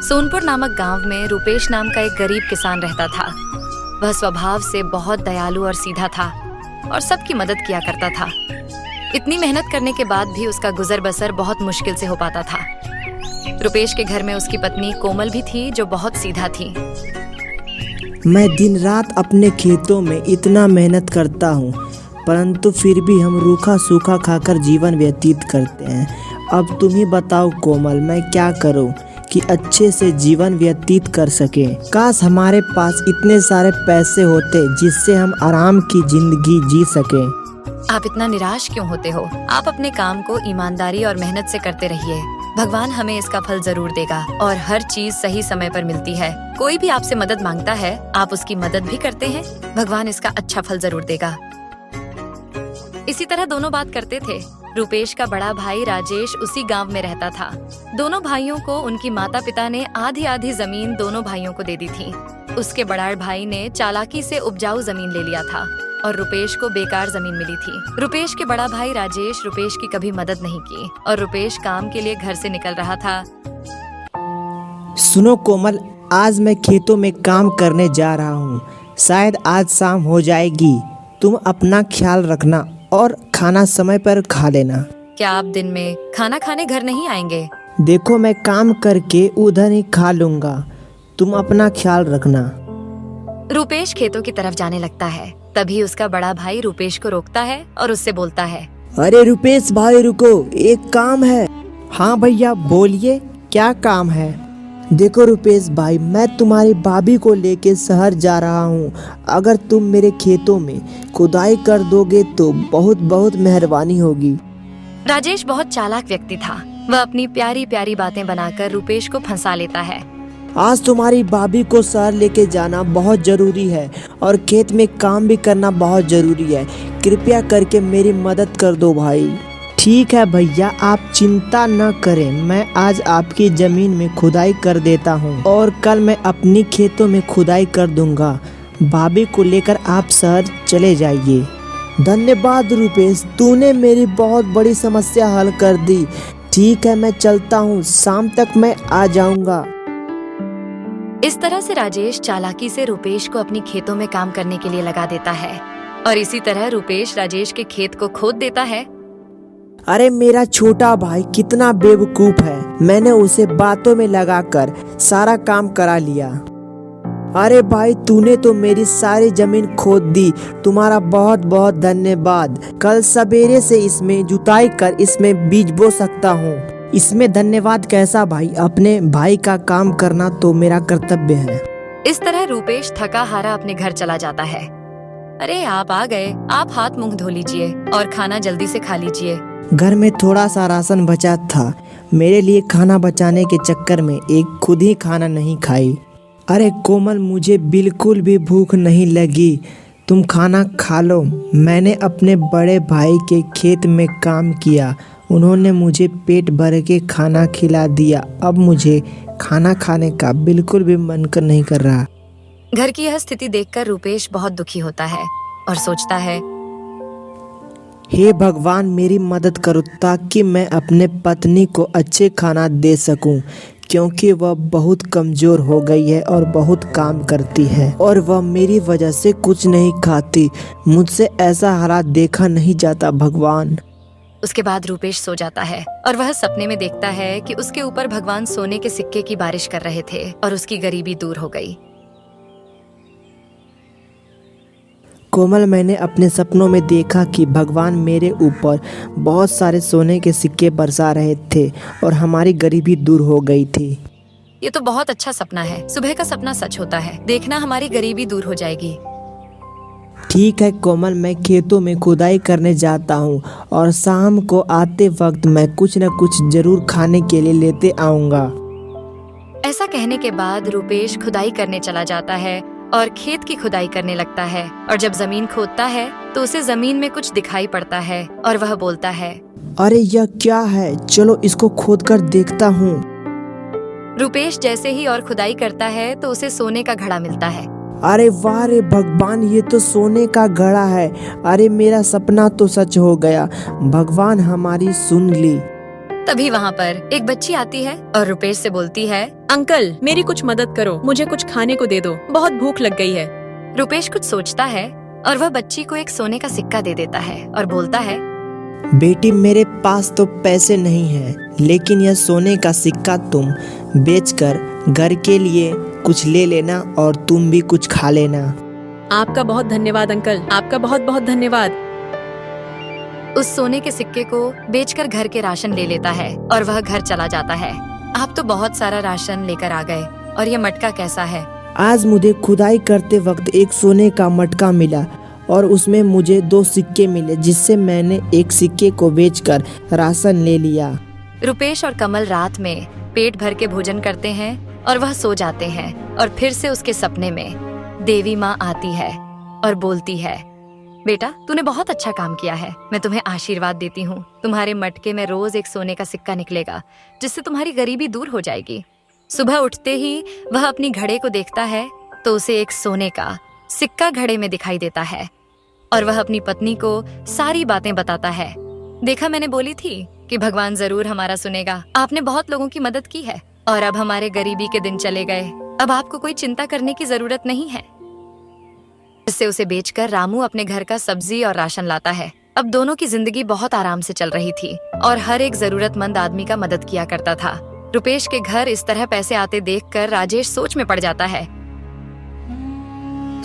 सोनपुर नामक गांव में रूपेश नाम का एक गरीब किसान रहता था। वह स्वभाव से बहुत दयालु और सीधा था और सबकी मदद किया करता था। इतनी मेहनत करने के बाद भी उसका गुजर बसर बहुत मुश्किल से हो पाता था। रूपेश के घर में उसकी पत्नी कोमल भी थी, जो बहुत सीधा थी। मैं दिन रात अपने खेतों में इतना मेहनत करता हूँ, परंतु फिर भी हम रूखा सूखा खाकर जीवन व्यतीत करते हैं। अब तुम ही बताओ कोमल, मैं क्या करूँ कि अच्छे से जीवन व्यतीत कर सके। काश हमारे पास इतने सारे पैसे होते जिससे हम आराम की जिंदगी जी सके। आप इतना निराश क्यों होते हो? आप अपने काम को ईमानदारी और मेहनत से करते रहिए। भगवान हमें इसका फल जरूर देगा और हर चीज सही समय पर मिलती है। कोई भी आपसे मदद मांगता है, आप उसकी मदद भी करते हैं, भगवान इसका अच्छा फल जरूर देगा। इसी तरह दोनों बात करते थे। रूपेश का बड़ा भाई राजेश उसी गांव में रहता था। दोनों भाइयों को उनकी माता पिता ने आधी आधी जमीन दोनों भाइयों को दे दी थी। उसके बड़ा भाई ने चालाकी से उपजाऊ जमीन ले लिया था और रूपेश को बेकार जमीन मिली थी। रूपेश के बड़ा भाई राजेश रूपेश की कभी मदद नहीं की और रूपेश काम के लिए घर से निकल रहा था। सुनो कोमल, आज मैं खेतों में काम करने जा रहा हूँ। शायद आज शाम हो जाएगी। तुम अपना ख्याल रखना और खाना समय पर खा लेना। क्या आप दिन में खाना खाने घर नहीं आएंगे? देखो, मैं काम करके उधर ही खा लूंगा। तुम अपना ख्याल रखना। रूपेश खेतों की तरफ जाने लगता है। तभी उसका बड़ा भाई रूपेश को रोकता है और उससे बोलता है, अरे रूपेश भाई रुको, एक काम है। हाँ भैया बोलिए, क्या काम है? देखो रूपेश भाई, मैं तुम्हारी भाभी को लेके शहर जा रहा हूँ। अगर तुम मेरे खेतों में खुदाई कर दोगे तो बहुत बहुत मेहरबानी होगी। राजेश बहुत चालाक व्यक्ति था। वह अपनी प्यारी प्यारी बातें बनाकर रूपेश को फंसा लेता है। आज तुम्हारी भाभी को शहर लेके जाना बहुत जरूरी है और खेत में काम भी करना बहुत जरूरी है। कृपया करके मेरी मदद कर दो भाई। ठीक है भैया, आप चिंता न करें। मैं आज आपकी जमीन में खुदाई कर देता हूँ और कल मैं अपनी खेतों में खुदाई कर दूंगा। भाभी को लेकर आप शहर चले जाइए। धन्यवाद रूपेश, तूने मेरी बहुत बड़ी समस्या हल कर दी। ठीक है, मैं चलता हूँ, शाम तक मैं आ जाऊंगा। इस तरह से राजेश चालाकी से रूपेश को अपनी खेतों में काम करने के लिए लगा देता है और इसी तरह रूपेश राजेश के खेत को खोद देता है। अरे मेरा छोटा भाई कितना बेवकूफ है, मैंने उसे बातों में लगाकर सारा काम करा लिया। अरे भाई, तूने तो मेरी सारी जमीन खोद दी। तुम्हारा बहुत बहुत धन्यवाद। कल सवेरे से इसमें जुताई कर इसमें बीज बो सकता हूँ। इसमें धन्यवाद कैसा भाई, अपने भाई का काम करना तो मेरा कर्तव्य है। इस तरह रूपेश थका हारा अपने घर चला जाता है। अरे आप आ गए, आप हाथ मुंह धो लीजिए और खाना जल्दी से खा लीजिए। घर में थोड़ा सा राशन बचा था। मेरे लिए खाना बचाने के चक्कर में एक खुद ही खाना नहीं खाई। अरे कोमल, मुझे बिल्कुल भी भूख नहीं लगी, तुम खाना खा लो। मैंने अपने बड़े भाई के खेत में काम किया, उन्होंने मुझे पेट भर के खाना खिला दिया। अब मुझे खाना खाने का बिल्कुल भी मन नहीं कर रहा। घर की यह स्थिति देखकर रूपेश बहुत दुखी होता है और सोचता है, हे भगवान, मेरी मदद करो ताकि मैं अपने पत्नी को अच्छे खाना दे सकूं, क्योंकि वह बहुत कमज़ोर हो गई है और बहुत काम करती है और वह मेरी वजह से कुछ नहीं खाती। मुझसे ऐसा हालात देखा नहीं जाता भगवान। उसके बाद रूपेश सो जाता है और वह सपने में देखता है कि उसके ऊपर भगवान सोने के सिक्के की बारिश कर रहे थे और उसकी गरीबी दूर हो गई। कोमल, मैंने अपने सपनों में देखा कि भगवान मेरे ऊपर बहुत सारे सोने के सिक्के बरसा रहे थे और हमारी गरीबी दूर हो गई थी। ये तो बहुत अच्छा सपना है। सुबह का सपना सच होता है। देखना, हमारी गरीबी दूर हो जाएगी। ठीक है कोमल, मैं खेतों में खुदाई करने जाता हूँ और शाम को आते वक्त मैं कुछ न कुछ जरूर खाने के लिए लेते आऊँगा। ऐसा कहने के बाद रूपेश खुदाई करने चला जाता है और खेत की खुदाई करने लगता है और जब जमीन खोदता है तो उसे जमीन में कुछ दिखाई पड़ता है और वह बोलता है, अरे यह क्या है, चलो इसको खोदकर देखता हूँ। रूपेश जैसे ही और खुदाई करता है तो उसे सोने का घड़ा मिलता है। अरे वाह रे भगवान, ये तो सोने का घड़ा है। अरे मेरा सपना तो सच हो गया, भगवान हमारी सुन ली। तभी वहाँ पर एक बच्ची आती है और रुपेश से बोलती है। अंकल, मेरी कुछ मदद करो, मुझे कुछ खाने को दे दो, बहुत भूख लग गई है। रुपेश कुछ सोचता है और वह बच्ची को एक सोने का सिक्का दे देता है और बोलता है, बेटी मेरे पास तो पैसे नहीं है, लेकिन यह सोने का सिक्का तुम बेचकर घर के लिए कुछ ले लेना और तुम भी कुछ खा लेना। आपका बहुत धन्यवाद अंकल, आपका बहुत बहुत धन्यवाद। उस सोने के सिक्के को बेचकर घर के राशन ले लेता है और वह घर चला जाता है। आप तो बहुत सारा राशन लेकर आ गए और ये मटका कैसा है? आज मुझे खुदाई करते वक्त एक सोने का मटका मिला और उसमें मुझे 2 सिक्के मिले, जिससे मैंने एक सिक्के को बेचकर राशन ले लिया। रुपेश और कमल रात में पेट भर के भोजन करते हैं और वह सो जाते हैं और फिर से उसके सपने में देवी माँ आती है और बोलती है, बेटा तूने बहुत अच्छा काम किया है, मैं तुम्हें आशीर्वाद देती हूँ। तुम्हारे मटके में रोज एक सोने का सिक्का निकलेगा, जिससे तुम्हारी गरीबी दूर हो जाएगी। सुबह उठते ही वह अपनी घड़े को देखता है तो उसे एक सोने का सिक्का घड़े में दिखाई देता है और वह अपनी पत्नी को सारी बातें बताता है। देखा, मैंने बोली थी कि भगवान जरूर हमारा सुनेगा। आपने बहुत लोगों की मदद की है और अब हमारे गरीबी के दिन चले गए। अब आपको कोई चिंता करने की जरूरत नहीं है। इससे उसे बेचकर रामू अपने घर का सब्जी और राशन लाता है। अब दोनों की जिंदगी बहुत आराम से चल रही थी और हर एक जरूरतमंद आदमी का मदद किया करता था। रुपेश के घर इस तरह पैसे आते देखकर राजेश सोच में पड़ जाता है।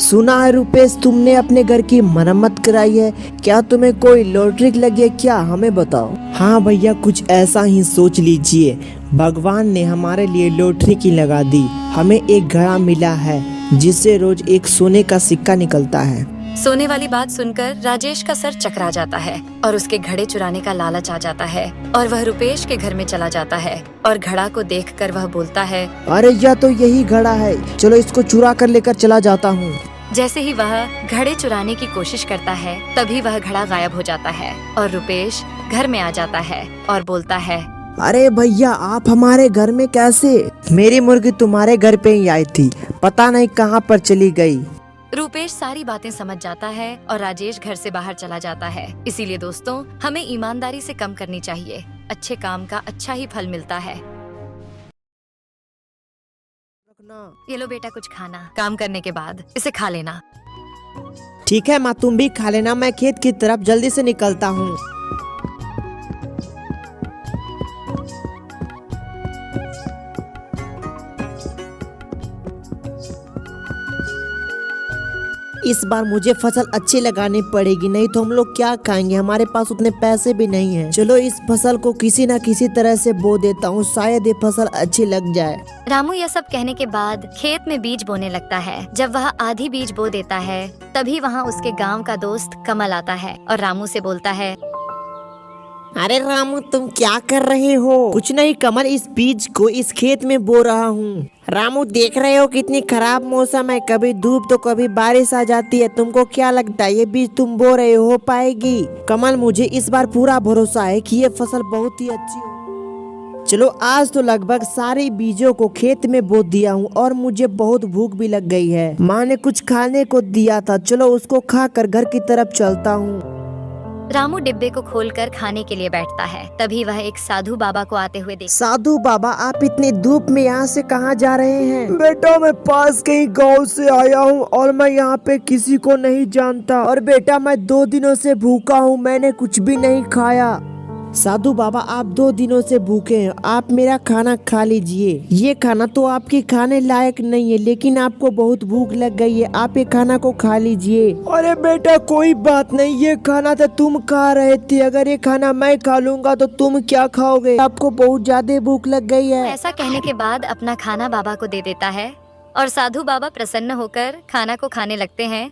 सुना है रुपेश, तुमने अपने घर की मरम्मत कराई है, क्या तुम्हें कोई लॉटरी लगी है क्या? हमें बताओ। हाँ भैया, कुछ ऐसा ही सोच लीजिए। भगवान ने हमारे लिए लॉटरी की लगा दी। हमें एक घड़ा मिला है जिससे रोज एक सोने का सिक्का निकलता है। सोने वाली बात सुनकर राजेश का सर चकरा जाता है और उसके घड़े चुराने का लालच आ जाता है और वह रुपेश के घर में चला जाता है और घड़ा को देखकर वह बोलता है, अरे यह तो यही घड़ा है, चलो इसको चुरा कर लेकर चला जाता हूँ। जैसे ही वह घड़े चुराने की कोशिश करता है तभी वह घड़ा गायब हो जाता है और रुपेश घर में आ जाता है और बोलता है, अरे भैया आप हमारे घर में कैसे? मेरी मुर्गी तुम्हारे घर पे ही आई थी, पता नहीं कहाँ पर चली गई। रुपेश सारी बातें समझ जाता है और राजेश घर से बाहर चला जाता है। इसीलिए दोस्तों, हमें ईमानदारी से कम करनी चाहिए। अच्छे काम का अच्छा ही फल मिलता है। ये लो बेटा कुछ खाना, काम करने के बाद इसे खा लेना। ठीक है माँ, तुम भी खा लेना, मैं खेत की तरफ जल्दी से निकलता हूँ। इस बार मुझे फसल अच्छी लगानी पड़ेगी, नहीं तो हम लोग क्या खाएंगे, हमारे पास उतने पैसे भी नहीं हैं। चलो इस फसल को किसी न किसी तरह से बो देता हूँ, शायद ये फसल अच्छी लग जाए। रामू यह सब कहने के बाद खेत में बीज बोने लगता है। जब वह आधी बीज बो देता है तभी वहाँ उसके गांव का दोस्त कमल आता है और रामू से बोलता है, अरे रामू तुम क्या कर रहे हो? कुछ नहीं कमल, इस बीज को इस खेत में बो रहा हूँ। रामू देख रहे हो कितनी खराब मौसम है, कभी धूप तो कभी बारिश आ जाती है। तुमको क्या लगता है ये बीज तुम बो रहे हो पाएगी? कमल मुझे इस बार पूरा भरोसा है कि ये फसल बहुत ही अच्छी हो। चलो आज तो लगभग सारे बीजों को खेत में बो दिया हूँ और मुझे बहुत भूख भी लग गई है। माँ ने कुछ खाने को दिया था, चलो उसको खाकर घर की तरफ चलता हूँ। रामू डिब्बे को खोलकर खाने के लिए बैठता है। तभी वह एक साधु बाबा को आते हुए देखता। साधु बाबा, आप इतनी धूप में यहाँ से कहाँ जा रहे हैं? बेटा मैं पास के ही गाँव से आया हूँ और मैं यहाँ पे किसी को नहीं जानता। और बेटा मैं 2 दिनों से भूखा हूँ, मैंने कुछ भी नहीं खाया। साधु बाबा आप 2 दिनों से भूखे हैं, आप मेरा खाना खा लीजिए। ये खाना तो आपके खाने लायक नहीं है, लेकिन आपको बहुत भूख लग गई है, आप ये खाना को खा लीजिए। अरे बेटा कोई बात नहीं, ये खाना तो तुम खा रहे थे, अगर ये खाना मैं खा लूंगा तो तुम क्या खाओगे? आपको बहुत ज्यादा भूख लग गई है। ऐसा कहने के बाद अपना खाना बाबा को दे देता है और साधु बाबा प्रसन्न होकर खाना को खाने लगते हैं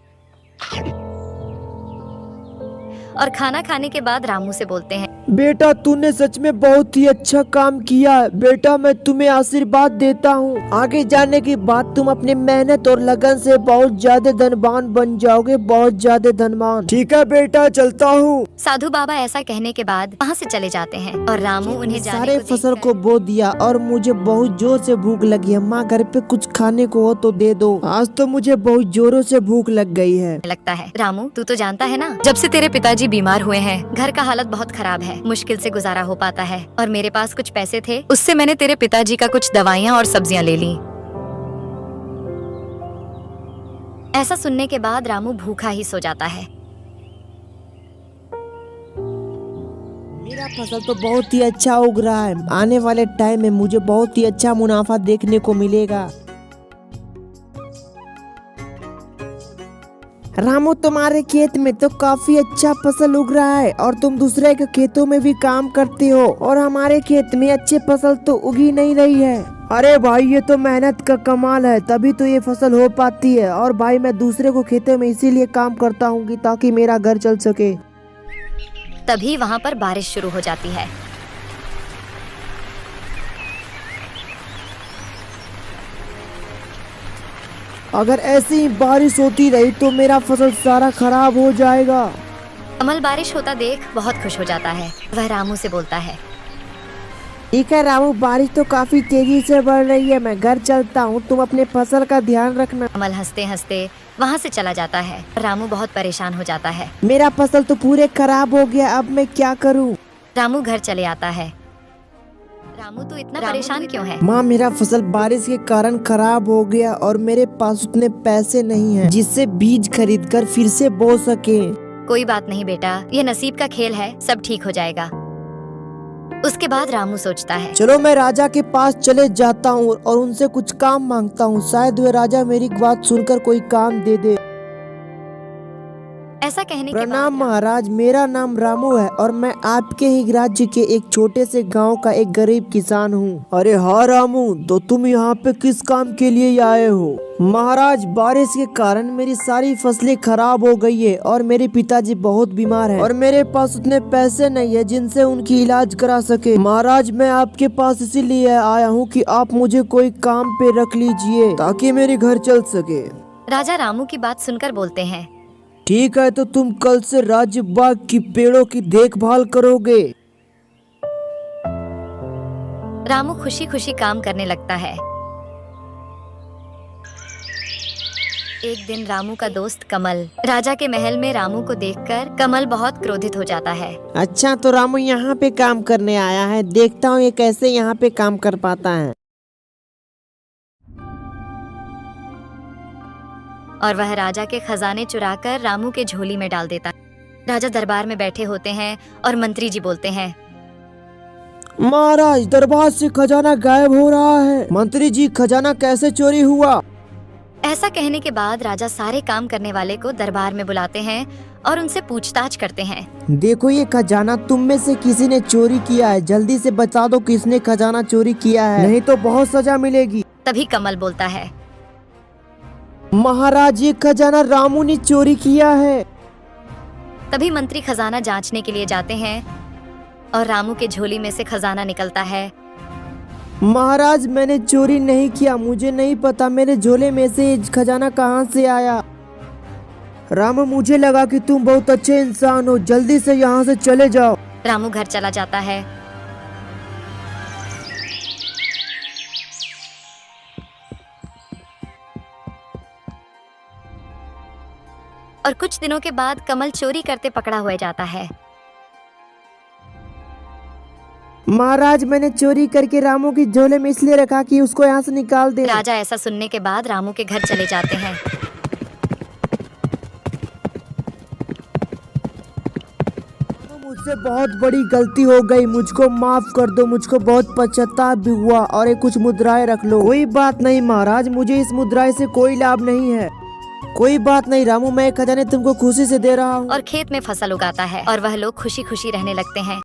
और खाना खाने के बाद रामू से बोलते हैं, बेटा तूने सच में बहुत ही अच्छा काम किया। बेटा मैं तुम्हें आशीर्वाद देता हूँ, आगे जाने के बाद तुम अपनी मेहनत और लगन से बहुत ज्यादा धनवान बन जाओगे, बहुत ज्यादा धनवान। ठीक है बेटा चलता हूँ। साधु बाबा ऐसा कहने के बाद वहाँ से चले जाते हैं और रामू उन्हें जाने सारे को फसल को बो दिया और मुझे बहुत जोर से भूख लगी है। माँ घर पे कुछ खाने को हो तो दे दो, आज तो मुझे बहुत जोरों से भूख लग गई है। लगता है। रामू तू तो जानता है ना, जब से तेरे पिताजी बीमार हुए हैं। घर का हालत बहुत खराब है, मुश्किल से गुजारा हो पाता है और मेरे पास कुछ पैसे थे, उससे मैंने तेरे पिताजी का कुछ दवाइयाँ और सब्जियाँ ले ली। ऐसा सुनने के बाद रामू भूखा ही सो जाता है। मेरा फसल तो बहुत ही अच्छा उग रहा है। आने वाले टाइम में मुझे बहुत ही अच्छा मुनाफा देखने को मिलेगा। रामू, तुम्हारे खेत में तो काफी अच्छा फसल उग रहा है और तुम दूसरे के खेतों में भी काम करते हो और हमारे खेत में अच्छी फसल तो उगी नहीं रही है। अरे भाई, ये तो मेहनत का कमाल है, तभी तो ये फसल हो पाती है। और भाई, मैं दूसरे को खेतों में इसीलिए काम करता हूँ कि ताकि मेरा घर चल सके। तभी वहाँ पर बारिश शुरू हो जाती है। अगर ऐसी ही बारिश होती रही तो मेरा फसल सारा खराब हो जाएगा। कमल बारिश होता देख बहुत खुश हो जाता है। वह रामू से बोलता है, ठीक है रामू, बारिश तो काफी तेजी से बढ़ रही है, मैं घर चलता हूँ, तुम अपने फसल का ध्यान रखना। कमल हंसते हंसते वहाँ से चला जाता है। रामू बहुत परेशान हो जाता है। मेरा फसल तो पूरे खराब हो गया, अब मैं क्या करूँ? रामू घर चले आता है। रामू तू इतना परेशान क्यों है? माँ, मेरा फसल बारिश के कारण खराब हो गया और मेरे पास उतने पैसे नहीं हैं जिससे बीज खरीदकर फिर से बो सके। कोई बात नहीं बेटा, ये नसीब का खेल है, सब ठीक हो जाएगा। उसके बाद रामू सोचता है, चलो मैं राजा के पास चले जाता हूँ और उनसे कुछ काम मांगता हूँ, शायद वे राजा मेरी बात सुनकर कोई काम दे दे। ऐसा कहने के प्रणाम बाद महाराज, मेरा नाम रामू है और मैं आपके ही राज्य के एक छोटे से गांव का एक गरीब किसान हूँ। अरे हाँ रामू, तो तुम यहाँ पे किस काम के लिए आए हो? महाराज, बारिश के कारण मेरी सारी फसलें खराब हो गई है और मेरे पिताजी बहुत बीमार हैं और मेरे पास उतने पैसे नहीं है जिनसे उनकी इलाज करा सके। महाराज, मैं आपके पास इसीलिए आया हूँ कि आप मुझे कोई काम पे रख लीजिए ताकि मेरे घर चल सके। राजा रामू की बात सुनकर बोलते हैं, ठीक है, तो तुम कल से राज्य बाग की पेड़ों की देखभाल करोगे। रामू खुशी खुशी काम करने लगता है। एक दिन रामू का दोस्त कमल राजा के महल में रामू को देखकर कमल बहुत क्रोधित हो जाता है। अच्छा, तो रामू यहाँ पे काम करने आया है, देखता हूँ ये कैसे यहाँ पे काम कर पाता है। और वह राजा के खजाने चुराकर रामू के झोली में डाल देता है। राजा दरबार में बैठे होते हैं और मंत्री जी बोलते हैं, महाराज, दरबार से खजाना गायब हो रहा है। मंत्री जी, खजाना कैसे चोरी हुआ? ऐसा कहने के बाद राजा सारे काम करने वाले को दरबार में बुलाते हैं और उनसे पूछताछ करते हैं। देखो, ये खजाना तुम में से किसी ने चोरी किया है, जल्दी से बता दो किसने खजाना चोरी किया है, नहीं तो बहुत सजा मिलेगी। तभी कमल बोलता है, महाराज, ये खजाना रामू ने चोरी किया है। तभी मंत्री खजाना जांचने के लिए जाते हैं और रामू के झोली में से खजाना निकलता है। महाराज, मैंने चोरी नहीं किया, मुझे नहीं पता मेरे झोले में से खजाना कहाँ से आया। रामू, मुझे लगा कि तुम बहुत अच्छे इंसान हो, जल्दी से यहाँ से चले जाओ। रामू घर चला जाता है। और कुछ दिनों के बाद कमल चोरी करते पकड़ा हुआ जाता है। महाराज, मैंने चोरी करके रामू की झोले में इसलिए रखा कि उसको यहाँ से निकाल दे। राजा ऐसा सुनने के बाद रामू के घर चले जाते हैं। मुझसे बहुत बड़ी गलती हो गई, मुझको माफ कर दो, मुझको बहुत पश्चाताप भी हुआ और ये कुछ मुद्राएं रख लो। कोई बात नहीं महाराज, मुझे इस मुद्राएं से कोई लाभ नहीं है। कोई बात नहीं रामू, मैं खजाने तुमको खुशी से दे रहा हूँ। और खेत में फसल उगाता है और वह लोग खुशी खुशी रहने लगते हैं।